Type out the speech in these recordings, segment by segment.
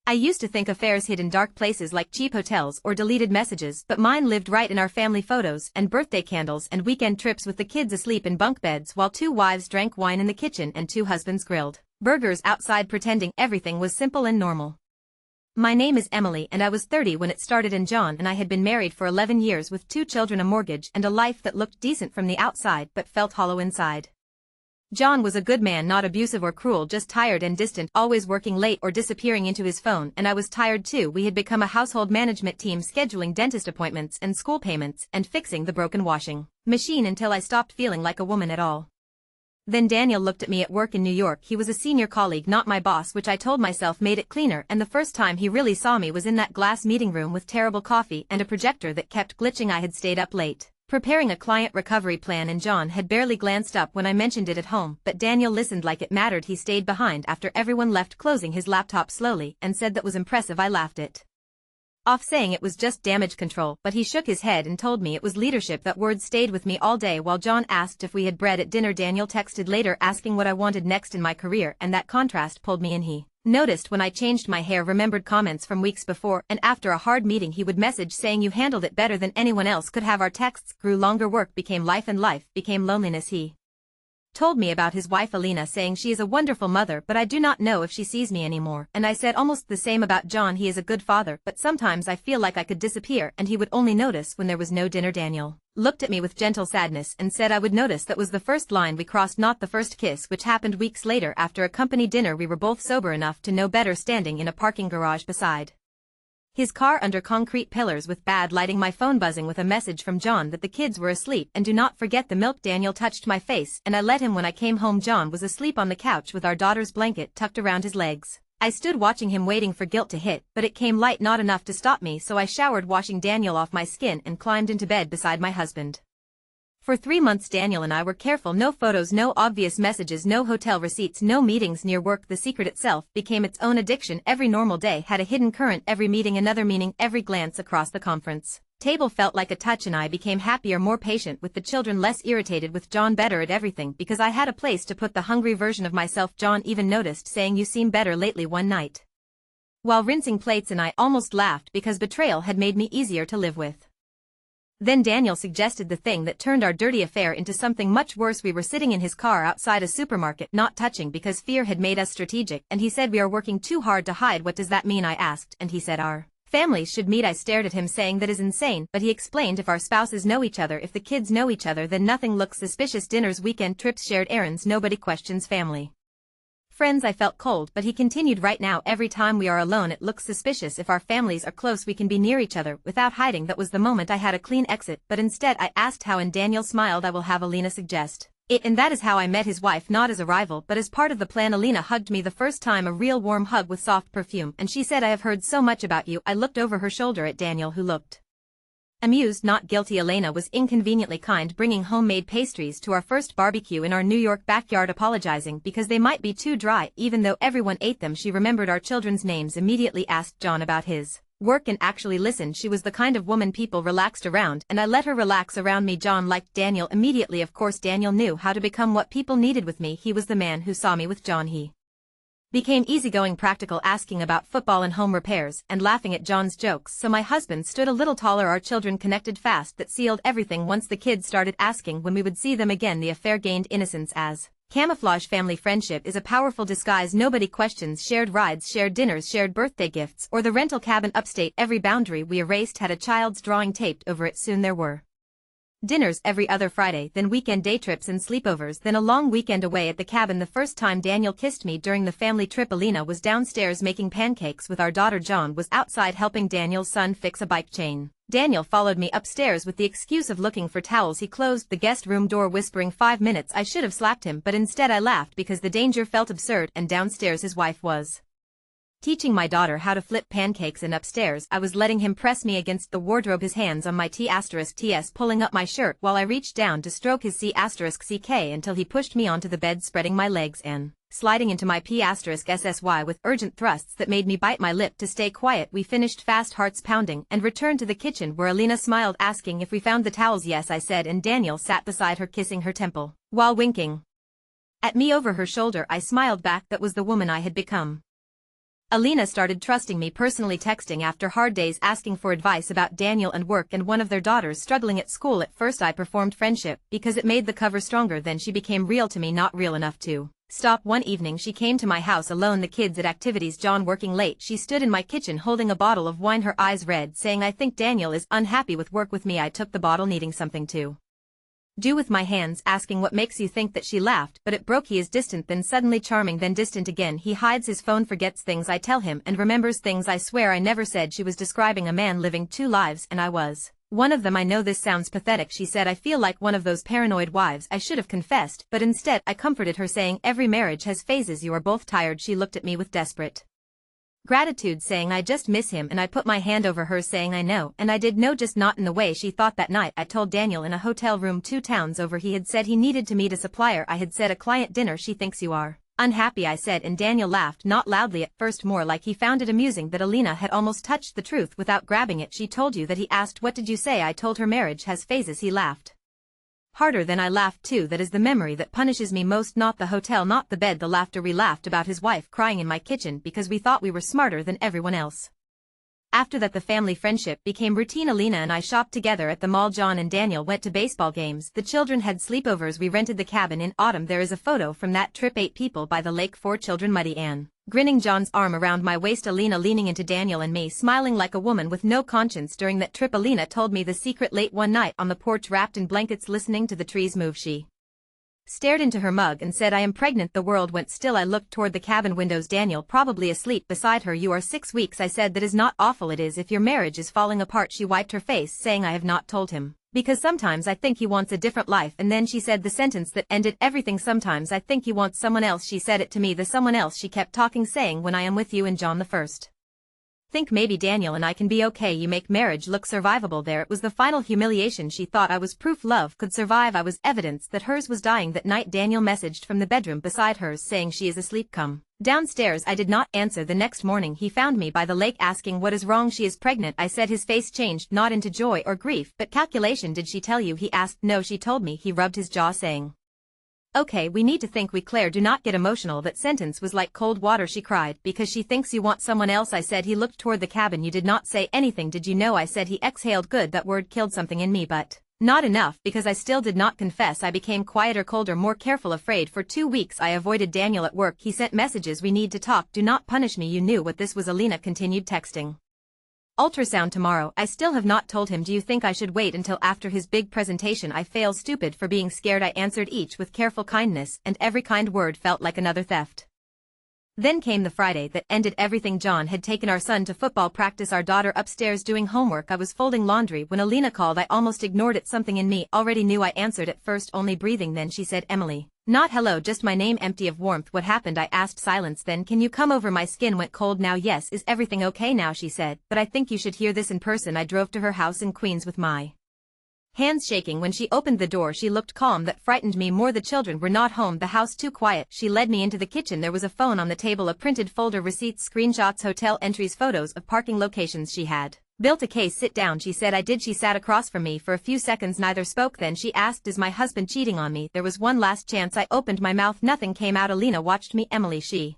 I used to think affairs hid in dark places like cheap hotels or deleted messages, but mine lived right in our family photos and birthday candles and weekend trips with the kids asleep in bunk beds while 2 wives drank wine in the kitchen and 2 husbands grilled burgers outside pretending everything was simple and normal. My name is Emily and I was 30 when it started, and John and I had been married for 11 years with 2 children, a mortgage, and a life that looked decent from the outside but felt hollow inside. John was a good man, not abusive or cruel, just tired and distant, always working late or disappearing into his phone, and I was tired too. We had become a household management team, scheduling dentist appointments and school payments and fixing the broken washing machine until I stopped feeling like a woman at all. Then Daniel looked at me at work in New York. He was a senior colleague, not my boss, which I told myself made it cleaner, and the first time he really saw me was in that glass meeting room with terrible coffee and a projector that kept glitching. I had stayed up late preparing a client recovery plan, and John had barely glanced up when I mentioned it at home, but Daniel listened like it mattered. He stayed behind after everyone left, closing his laptop slowly, and said that was impressive. I laughed it off, saying it was just damage control, but he shook his head and told me it was leadership. That word stayed with me all day. While John asked if we had bread at dinner, Daniel texted later asking what I wanted next in my career, and that contrast pulled me in. He noticed when I changed my hair, remembered comments from weeks before, and after a hard meeting he would message saying you handled it better than anyone else could have. Our texts grew longer. Work became life and life became loneliness. He told me about his wife Alina, saying she is a wonderful mother, but I do not know if she sees me anymore, and I said almost the same about John. He is a good father, but sometimes I feel like I could disappear and he would only notice when there was no dinner. Daniel looked at me with gentle sadness and said I would notice. That was the first line we crossed, not the first kiss, which happened weeks later after a company dinner. We were both sober enough to know better, standing in a parking garage beside his car under concrete pillars with bad lighting, my phone buzzing with a message from John that the kids were asleep and do not forget the milk. Daniel touched my face and I let him. When I came home, John was asleep on the couch with our daughter's blanket tucked around his legs. I stood watching him, waiting for guilt to hit, but it came light, not enough to stop me, so I showered, washing Daniel off my skin, and climbed into bed beside my husband. For 3 months Daniel and I were careful. No photos, no obvious messages, no hotel receipts, no meetings near work. The secret itself became its own addiction. Every normal day had a hidden current, every meeting another meaning, every glance across the conference table felt like a touch, and I became happier, more patient with the children, less irritated with John, better at everything because I had a place to put the hungry version of myself. John even noticed, saying you seem better lately one night while rinsing plates, and I almost laughed because betrayal had made me easier to live with. Then Daniel suggested the thing that turned our dirty affair into something much worse. We were sitting in his car outside a supermarket, not touching because fear had made us strategic, and he said we are working too hard to hide. What does that mean? I asked, and he said our families should meet. I stared at him, saying that is insane, but he explained if our spouses know each other, if the kids know each other, then nothing looks suspicious. Dinners, weekend trips, shared errands, nobody questions family friends. I felt cold, but he continued, right now every time we are alone it looks suspicious. If our families are close we can be near each other without hiding. That was the moment I had a clean exit, but instead I asked how, and Daniel smiled. I will have Alina suggest it, and that is how I met his wife, not as a rival but as part of the plan. Alina hugged me the first time, a real warm hug with soft perfume, and she said I have heard so much about you. I looked over her shoulder at Daniel, who looked amused, not guilty. Elena was inconveniently kind, bringing homemade pastries to our first barbecue in our New York backyard, apologizing because they might be too dry even though everyone ate them. She remembered our children's names, immediately asked John about his work, and actually listened. She was the kind of woman people relaxed around, and I let her relax around me. John liked Daniel immediately. Of course Daniel knew how to become what people needed with me. He was the man who saw me with John. He became easygoing, practical, asking about football and home repairs, and laughing at John's jokes, so my husband stood a little taller. Our children connected fast. That sealed everything. Once the kids started asking when we would see them again, the affair gained innocence as camouflage. Family friendship is a powerful disguise. Nobody questions shared rides, shared dinners, shared birthday gifts, or the rental cabin upstate. Every boundary we erased had a child's drawing taped over it. Soon there were dinners every other Friday, then weekend day trips and sleepovers, then a long weekend away at the cabin. The first time Daniel kissed me during the family trip, Alina was downstairs making pancakes with our daughter. John was outside helping Daniel's son fix a bike chain. Daniel followed me upstairs with the excuse of looking for towels. He closed the guest room door, whispering 5 minutes. I should have slapped him, but instead I laughed because the danger felt absurd, and downstairs his wife was teaching my daughter how to flip pancakes, and upstairs I was letting him press me against the wardrobe, his hands on my T*TS, pulling up my shirt while I reached down to stroke his C*CK until he pushed me onto the bed, spreading my legs and sliding into my P*SSY with urgent thrusts that made me bite my lip to stay quiet. We finished fast, hearts pounding, and returned to the kitchen where Alina smiled, asking if we found the towels. Yes, I said, and Daniel sat beside her, kissing her temple while winking at me over her shoulder. I smiled back. That was the woman I had become. Alina started trusting me personally, texting after hard days asking for advice about Daniel and work and one of their daughters struggling at school. At first I performed friendship because it made the cover stronger, then she became real to me, not real enough to stop. One evening she came to my house alone, the kids at activities, John working late. She stood in my kitchen holding a bottle of wine, her eyes red, saying, "I think Daniel is unhappy with work with me." I took the bottle, needing something to do with my hands, asking, "What makes you think that?" She laughed, but it broke. He is distant, then suddenly charming, then distant again. He hides his phone, forgets things I tell him, and remembers things I swear I never said. She was describing a man living two lives, and I was one of them. I know this sounds pathetic, she said. I feel like one of those paranoid wives. I should have confessed, but instead I comforted her, saying, "Every marriage has phases. You are both tired." She looked at me with desperate gratitude, saying, "I just miss him," and I put my hand over hers, saying, "I know," and I did know, just not in the way she thought. That night I told Daniel in a hotel room 2 towns over. He had said he needed to meet a supplier. I had said a client dinner. "She thinks you are unhappy," I said, and Daniel laughed, not loudly at first, more like he found it amusing that Alina had almost touched the truth without grabbing it. "She told you that?" He asked. "What did you say?" "I told her marriage has phases." He laughed harder than I laughed too. "That is the memory that punishes me most, not the hotel, not the bed." The laughter. We laughed about his wife crying in my kitchen because we thought we were smarter than everyone else. After that the family friendship became routine. Alina and I shopped together at the mall. John and Daniel went to baseball games. The children had sleepovers. We rented the cabin in autumn. There is a photo from that trip. 8 people by the lake, 4 children. Muddy Ann grinning, John's arm around my waist, Alina leaning into Daniel and me, smiling like a woman with no conscience. During that trip Alina told me the secret. Late one night on the porch, wrapped in blankets, listening to the trees move, she stared into her mug and said, "I am pregnant." The world went still. I looked toward the cabin windows, Daniel probably asleep beside her. "You are 6 weeks." I said. "That is not awful." "It is if your marriage is falling apart." She wiped her face, saying, "I have not told him, because sometimes I think he wants a different life." And then she said the sentence that ended everything. "Sometimes I think he wants someone else." She said it to me, the someone else. She kept talking, saying, "When I am with you and John the first think maybe Daniel and I can be okay. You make marriage look survivable." There it was, the final humiliation. She thought I was proof love could survive. I was evidence that hers was dying. That night Daniel messaged from the bedroom beside hers, saying, "She is asleep, come downstairs." I did not answer. The next morning he found me by the lake, asking, "What is wrong?" "She is pregnant." I said. His face changed, not into joy or grief, but calculation. "Did she tell you?" He asked. "No, she told me." He rubbed his jaw, saying, "Okay, we need to think. We Claire, do not get emotional." That sentence was like cold water. She cried. "Because she thinks you want someone else." I said. He looked toward the cabin. "You did not say anything, did you know?" I said. He exhaled. "Good." That word killed something in me, but not enough, because I still did not confess. I became quieter, colder, more careful, afraid. For 2 weeks I avoided Daniel at work. He sent messages, "We need to talk. Do not punish me." "You knew what this was." Alina continued texting. "Ultrasound tomorrow." I still have not told him. "Do you think I should wait until after his big presentation?" I feel stupid for being scared. I answered each with careful kindness, and every kind word felt like another theft. Then came the Friday that ended everything. John had taken our son to football practice, our daughter upstairs doing homework. I was folding laundry when Alina called. I almost ignored it. Something in me already knew. I answered, at first only breathing, then she said, "Emily." Not hello, just my name, empty of warmth. "What happened?" I asked. Silence. Then, "Can you come over?" My skin went cold now. "Yes." "Is everything okay now?" she said. "But I think you should hear this in person." I drove to her house in Queens with my hands shaking. When she opened the door she looked calm. That frightened me more. The children were not home, the house too quiet. She led me into the kitchen. There was a phone on the table, a printed folder, receipts, screenshots, hotel entries, photos of parking locations. She had built a case. "Sit down," she said. I did. She sat across from me. For a few seconds neither spoke. Then she asked, "Is my husband cheating on me?" There was one last chance. I opened my mouth. Nothing came out. Alina watched me. "Emily," she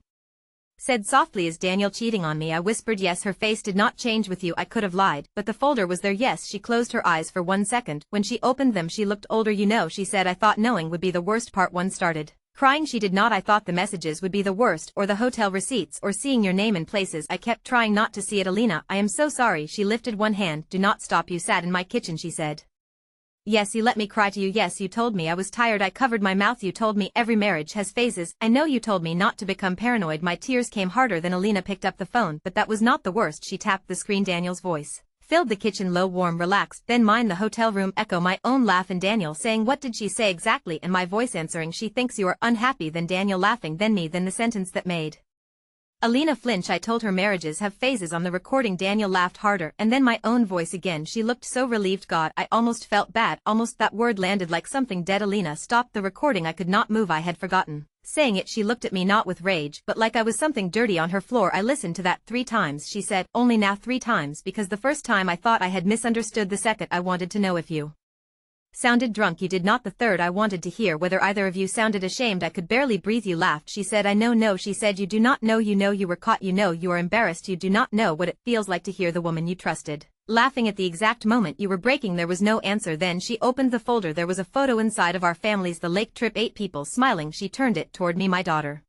said softly, "is Daniel cheating on me?" I whispered yes. Her face did not change. "With you." I could have lied, but the folder was there. "Yes." She closed her eyes for 1 second. When she opened them she looked older. "You know," she said, "I thought knowing would be the worst part." One started crying. She did not. "I thought the messages would be the worst, or the hotel receipts, or seeing your name in places." I kept trying not to see it. "Alina, I am so sorry." She lifted one hand. "Do not stop. You sat in my kitchen," she said. "Yes, you let me cry to you. Yes, you told me I was tired." I covered my mouth. "You told me every marriage has phases." "I know you told me not to become paranoid." My tears came harder. Then Alina picked up the phone. "But that was not the worst." She tapped the screen. Daniel's voice filled the kitchen, low, warm, relaxed. Then mine, the hotel room echo, my own laugh, and Daniel saying, "What did she say exactly?" And my voice answering, "She thinks you are unhappy." Then Daniel laughing. Then me. Then the sentence that made Alina flinch. I told her marriages have phases on the recording. Daniel laughed harder, and then my own voice again. She looked so relieved. God, I almost felt bad. Almost. That word landed like something dead. Alina stopped the recording. I could not move. I had forgotten saying it. She looked at me, not with rage, but like I was something dirty on her floor. "I listened to that 3 times, she said. "Only now 3 times, because the first time I thought I had misunderstood. The second I wanted to know if you Sounded drunk you did not. The third I wanted to hear whether either of you sounded ashamed. I could barely breathe. You laughed. She said I know no. She said you do not know. You know you were caught. You know you are embarrassed. You do not know what it feels like to hear the woman you trusted laughing at the exact moment you were breaking. There was no answer. Then she opened the folder. There was a photo inside of our families, the lake trip, 8 people smiling. She turned it toward me. My daughter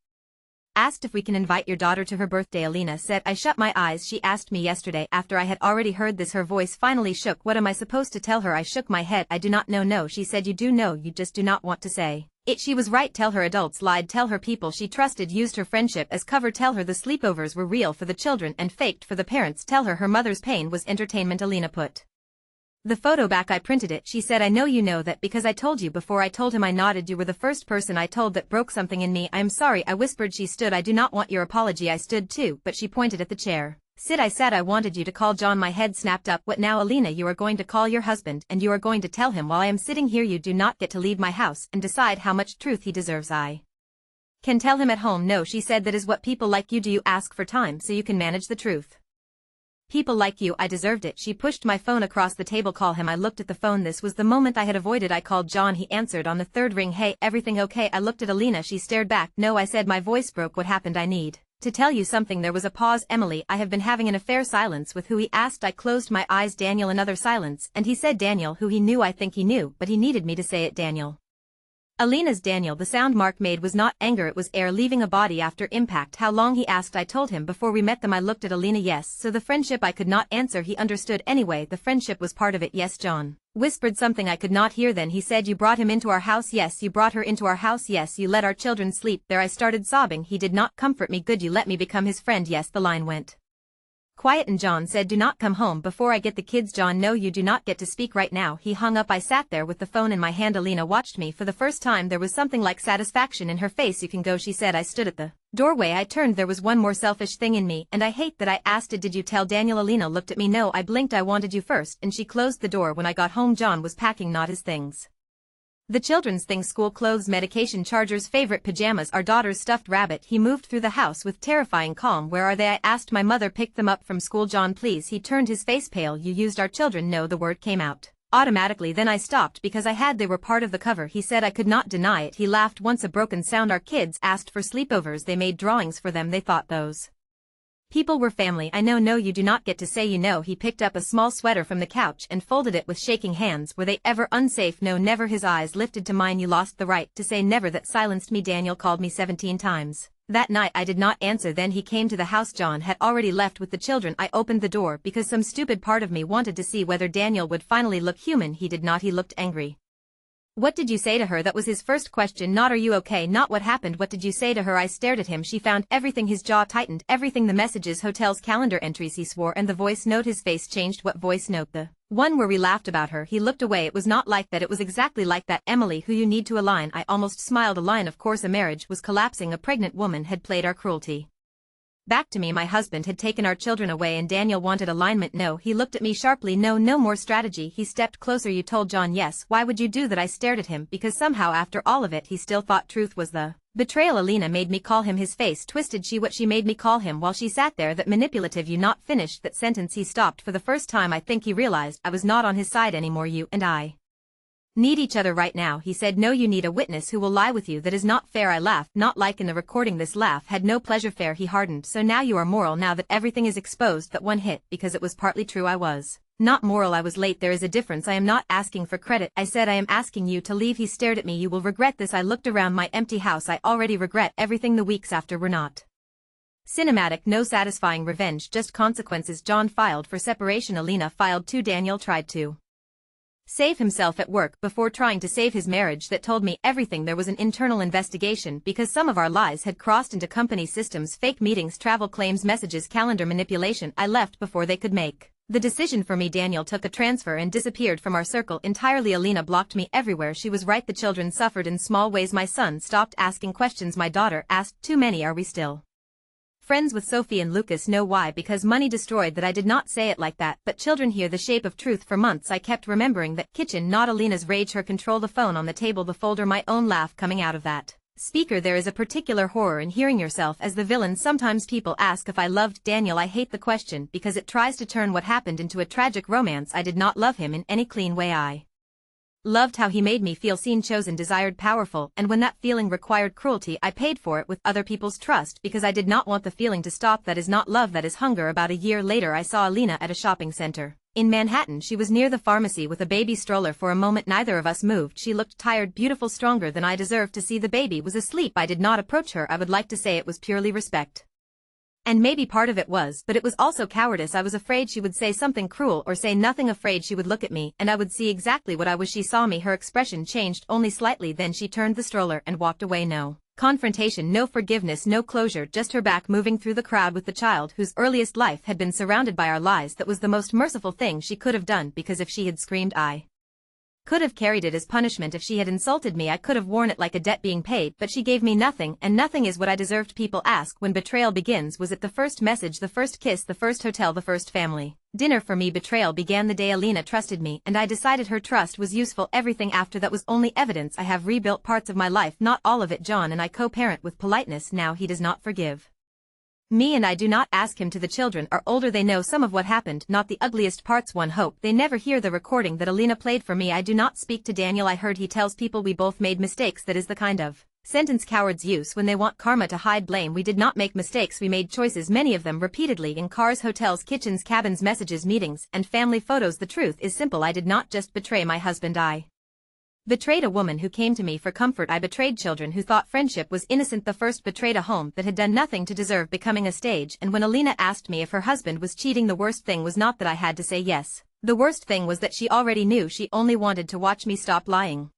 asked if we can invite your daughter to her birthday. Alina said. I shut my eyes. She asked me yesterday after I had already heard this. Her voice finally shook. What am I supposed to tell her? I shook my head. I do not know. No, she said. You do know, you just do not want to say it. She was right. Tell her adults lied. Tell her people she trusted used her friendship as cover. Tell her the sleepovers were real for the children and faked for the parents. Tell her her mother's pain was entertainment. Alina put the photo back. I printed it. She said I know you know that because I told you before. I told him. I nodded. You were the first person I told that broke something in me. I am sorry, I whispered. She stood. I do not want your apology. I stood too, but she pointed at the chair. Sit. I said I wanted you to call John. My head snapped up. What now? Alina, you are going to call your husband and you are going to tell him while I am sitting here you do not get to leave my house and decide how much truth he deserves. I can tell him at home. No, she said, that is what people like you do. You ask for time so you can manage the truth. People like you. I deserved it. She pushed my phone across the table. Call him. I looked at the phone. This was the moment I had avoided. I called John. He answered on the third ring. Hey, everything okay? I looked at Alina. She stared back. No, I said. My voice broke. What happened? I need to tell you something. There was a pause. Emily, I have been having an affair. Silence. With who? He asked. I closed my eyes. Daniel. Another silence, and he said Daniel. Who? He knew. I think he knew, but he needed me to say it. Daniel. Alina's Daniel. The sound Mark made was not anger, it was air leaving a body after impact. How long? He asked. I told him before we met them. I looked at Alina. Yes, so the friendship. I could not answer. He understood anyway. The friendship was part of it. Yes. John whispered something I could not hear. Then he said you brought him into our house. Yes, you brought her into our house. Yes, you let our children sleep there. I started sobbing. He did not comfort me. Good, you let me become his friend. Yes. The line went quiet and John said do not come home before I get the kids. John, no, you do not get to speak right now. He hung up. I sat there with the phone in my hand. Alina watched me for the first time. There was something like satisfaction in her face. You can go, she said. I stood at the doorway. I turned. There was one more selfish thing in me, and I hate that I asked it. Did you tell Daniel? Alina looked at me. No, I blinked. I wanted you first, and she closed the door. When I got home, John was packing not his things. The children's things, school clothes, medication, chargers, favorite pajamas, our daughter's stuffed rabbit. He moved through the house with terrifying calm. Where are they? I asked. My mother picked them up from school. John, please. He turned his face pale. You used our children. No, the word came out automatically. Then I stopped because they were part of the cover. He said I could not deny it. He laughed. Once a broken sound. Our kids asked for sleepovers. They made drawings for them. They thought those people were family. I know. No, you do not get to say you know. He picked up a small sweater from the couch and folded it with shaking hands. Were they ever unsafe? No, never. His eyes lifted to mine. You lost the right to say never. That silenced me. Daniel called me 17 times. That night I did not answer. Then he came to the house. John had already left with the children. I opened the door because some stupid part of me wanted to see whether Daniel would finally look human. He did not. He looked angry. What did you say to her? That was his first question. Not are you okay? Not what happened. What did you say to her? I stared at him. She found everything. His jaw tightened. Everything. The messages, hotels, calendar entries. He swore. And the voice note. His face changed. What voice note? The one where we laughed about her. He looked away. It was not like that. It was exactly like that. Emily, who you need to align. I almost smiled. A line. Of course, a marriage was collapsing. A pregnant woman had played our cruelty back to me. My husband had taken our children away and Daniel wanted alignment. No. He looked at me sharply. No, no more strategy. He stepped closer. You told John. Yes. Why would you do that? I stared at him because somehow after all of it he still thought truth was the betrayal. Alina made me call him. His face twisted. She made me call him while she sat there. That manipulative. You not finished that sentence. He stopped. For the first time I think he realized I was not on his side anymore. You and I need each other right now. He said. No, you need a witness who will lie with you. That is not fair. I laughed. Not like in the recording. This laugh had no pleasure. Fair. He hardened. So now you are moral. Now that everything is exposed. That one hit because it was partly true. I was not moral. I was late. There is a difference. I am not asking for credit. I said I am asking you to leave. He stared at me. You will regret this. I looked around my empty house. I already regret everything. The weeks after were not cinematic. No satisfying revenge, just consequences. John filed for separation. Alina filed too. Daniel tried to save himself at work before trying to save his marriage. That told me everything. There was an internal investigation because some of our lies had crossed into company systems. Fake meetings, travel claims, messages, calendar manipulation. I left before they could make the decision for me. Daniel took a transfer and disappeared from our circle entirely. Alina blocked me everywhere. She was right. The children suffered in small ways. My son stopped asking questions. My daughter asked too many. Are we still friends with Sophie and Lucas? No. Why? Because money destroyed that. I did not say it like that, but children hear the shape of truth. For months I kept remembering that kitchen. Not Alina's rage. Her control. The phone on the table. The folder. My own laugh coming out of that speaker. There is a particular horror in hearing yourself as the villain. Sometimes people ask if I loved Daniel. I hate the question because it tries to turn what happened into a tragic romance. I did not love him in any clean way. I Loved how he made me feel seen, chosen, desired, powerful, and when that feeling required cruelty I paid for it with other people's trust because I did not want the feeling to stop. That is not love, that is hunger. About a year later I saw Alina at a shopping center. In Manhattan. She was near the pharmacy with a baby stroller. For a moment neither of us moved. She looked tired, beautiful, stronger than I deserved to see. The baby was asleep. I did not approach her. I would like to say it was purely respect. And maybe part of it was, but it was also cowardice. I was afraid she would say something cruel or say nothing, afraid she would look at me and I would see exactly what I was. She saw me. Her expression changed only slightly, then she turned the stroller and walked away. No confrontation, no forgiveness, no closure, just her back moving through the crowd with the child whose earliest life had been surrounded by our lies. That was the most merciful thing she could have done, because if she had screamed I could have carried it as punishment. If she had insulted me I could have worn it like a debt being paid, but she gave me nothing, and nothing is what I deserved. People ask when betrayal begins. Was it the first message, the first kiss, the first hotel, the first family dinner? For me betrayal began the day Alina trusted me and I decided her trust was useful. Everything after that was only evidence. I have rebuilt parts of my life, not all of it. John and I co-parent with politeness. Now he does not forgive me and I do not ask him to. The children are older, they know some of what happened, not the ugliest parts. One hope they never hear the recording that Alina played for me. I do not speak to Daniel. I heard he tells people we both made mistakes. That is the kind of sentence cowards use when they want karma to hide blame. We did not make mistakes, we made choices, many of them repeatedly, in cars, hotels, kitchens, cabins, messages, meetings, and family photos. The truth is simple. I did not just betray my husband. I betrayed a woman who came to me for comfort. I betrayed children who thought friendship was innocent. The first betrayed a home that had done nothing to deserve becoming a stage. And when Alina asked me if her husband was cheating, the worst thing was not that I had to say yes. The worst thing was that she already knew. She only wanted to watch me stop lying.